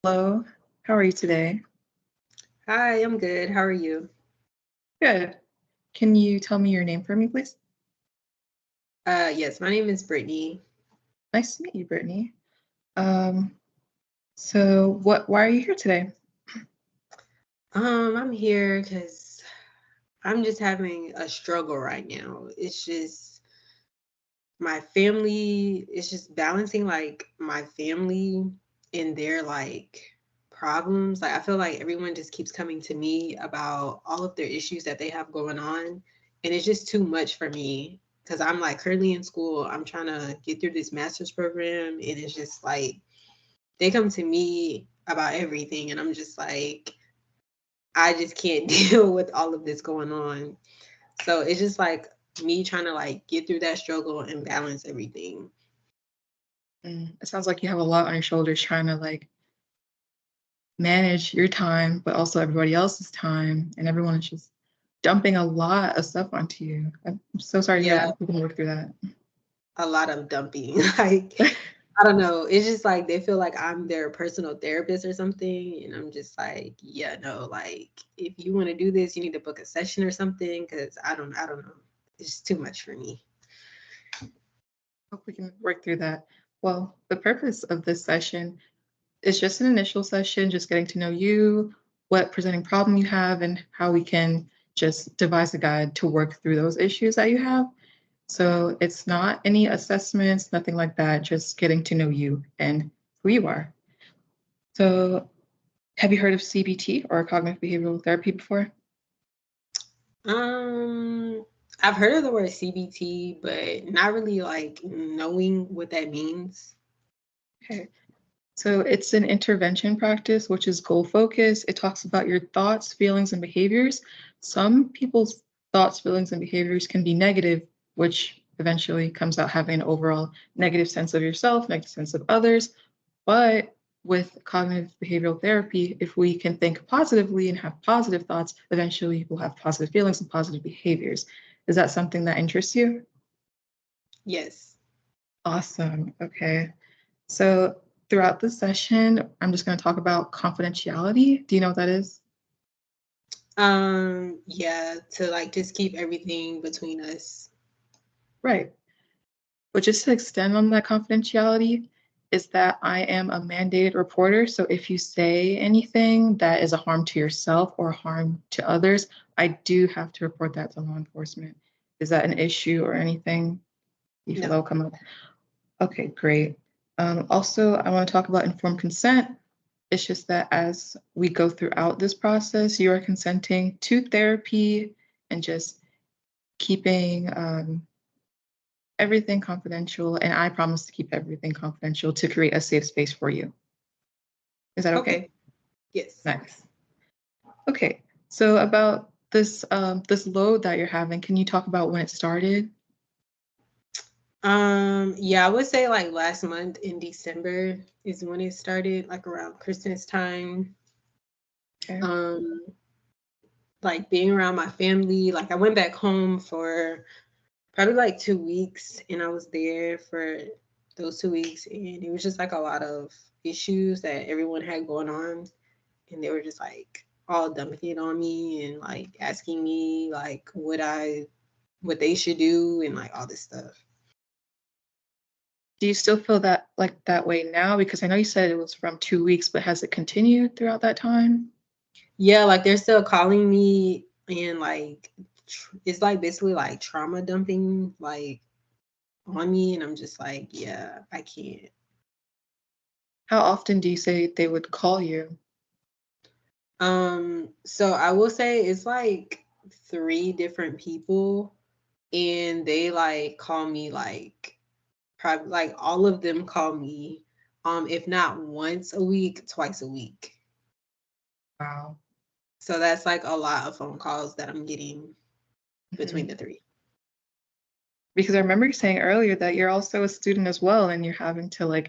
Hello, how are you today? Hi, I'm good. How are you? Good. Can you tell me your name for me, please? Yes, my name is Brittany. Nice to meet you, Brittany. Um, why are you here today? I'm here because I'm just having a struggle right now. It's just my family, it's just balancing like my family and their problems. Like I feel like everyone just keeps coming to me about all of their issues that they have going on. And it's just too much for me because I'm like currently in school. I'm trying to get through this master's program and it's just like they come to me about everything and I'm just like I just can't deal with all of this going on. So it's just like me trying to like get through that struggle and balance everything. It sounds like you have a lot on your shoulders trying to manage your time, but also everybody else's time, and everyone is just dumping a lot of stuff onto you. I'm so sorry to hear Yeah, that. We can work through that. a lot of dumping. Like I don't know. It's just like they feel like I'm their personal therapist or something. And I'm just like, yeah, no, like if you want to do this, you need to book a session or something. Cause I don't know. It's just too much for me. Hope we can work through that. Well, the purpose of this session is just an initial session, just getting to know you, what presenting problem you have, and how we can just devise a guide to work through those issues that you have. So it's not any assessments, nothing like that, just getting to know you and who you are. So have you heard of CBT or cognitive behavioral therapy before? Um, I've heard of the word CBT, but not really like knowing what that means. Okay. So it's an intervention practice, which is goal focused. It talks about your thoughts, feelings, and behaviors. Some people's thoughts, feelings, and behaviors can be negative, which eventually comes out having an overall negative sense of yourself, negative sense of others. But with cognitive behavioral therapy, if we can think positively and have positive thoughts, eventually we'll have positive feelings and positive behaviors. Is that something that interests you? Yes. Awesome. Okay. So throughout the session, I'm just going to talk about confidentiality. Do you know what that is? Yeah, to like just keep everything between us. Right. But just to extend on that confidentiality, is that I am a mandated reporter. So if you say anything that is a harm to yourself or harm to others, I do have to report that to law enforcement. Is that an issue or anything you feel that No. will come up? Okay, great. Also, I want to talk about informed consent. It's just that as we go throughout this process, you are consenting to therapy and just keeping everything confidential. And I promise to keep everything confidential to create a safe space for you. Is that okay? Okay. Yes. Nice. Okay. So about this load that you're having, can you talk about when it started? Yeah, I would say like last month in December is when it started, like around Christmas time. Okay. Um, like being around my family. Like I went back home for probably like 2 weeks and I was there for those 2 weeks and it was just like a lot of issues that everyone had going on and they were just like all dumping it on me and like asking me like what they should do and like all this stuff. Do you still feel that that way now? Because I know you said it was from 2 weeks, but has it continued throughout that time? Yeah, like they're still calling me and like it's like basically like trauma dumping like on me and I'm just like, yeah, I can't. How often do you say they would call you? So I will say it's like three different people and they like call me like probably like all of them call me if not once a week, twice a week. Wow. So that's like a lot of phone calls that I'm getting between Mhm. the three. Because I remember you saying earlier that you're also a student as well, and you're having to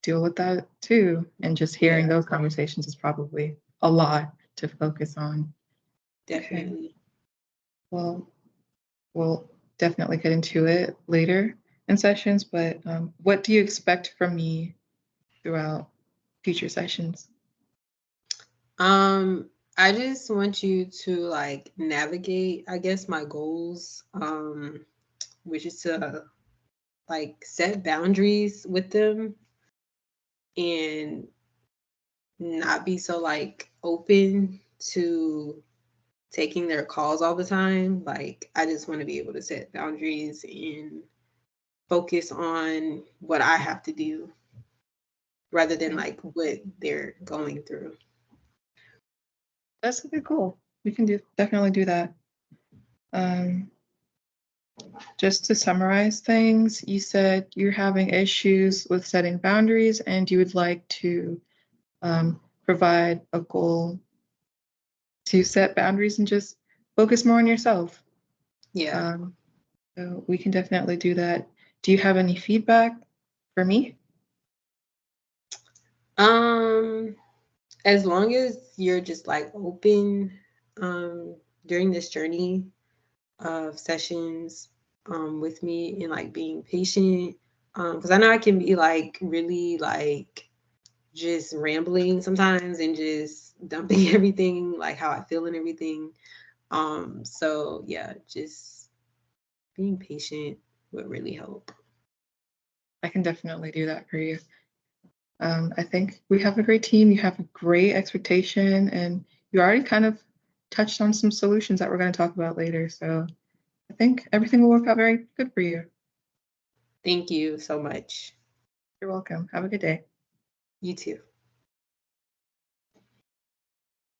deal with that too. And just hearing Yeah, those conversations is probably a lot to focus on. Okay. definitely. Well, we'll definitely get into it later in sessions, but what do you expect from me throughout future sessions? I just want you to like navigate, I guess, my goals, which is to like set boundaries with them and not be so like open to taking their calls all the time. Like I just want to be able to set boundaries and focus on what I have to do rather than Okay. like what they're going through. That's a good goal. We can definitely do that. Um, just to summarize things, you said you're having issues with setting boundaries and you would like to provide a goal to set boundaries and just focus more on yourself. Yeah. Um, so we can definitely do that. Do you have any feedback for me? Um, as long as you're just like open um during this journey of sessions with me and like being patient because I know I can be like really like just rambling sometimes and just dumping everything like how I feel and everything. So yeah, just being patient would really help. I can definitely do that for you. I think we have a great team. You have a great expectation, and you already kind of touched on some solutions that we're going to talk about later. So I think everything will work out very good for you. Thank you so much. You're welcome. Have a good day. You too.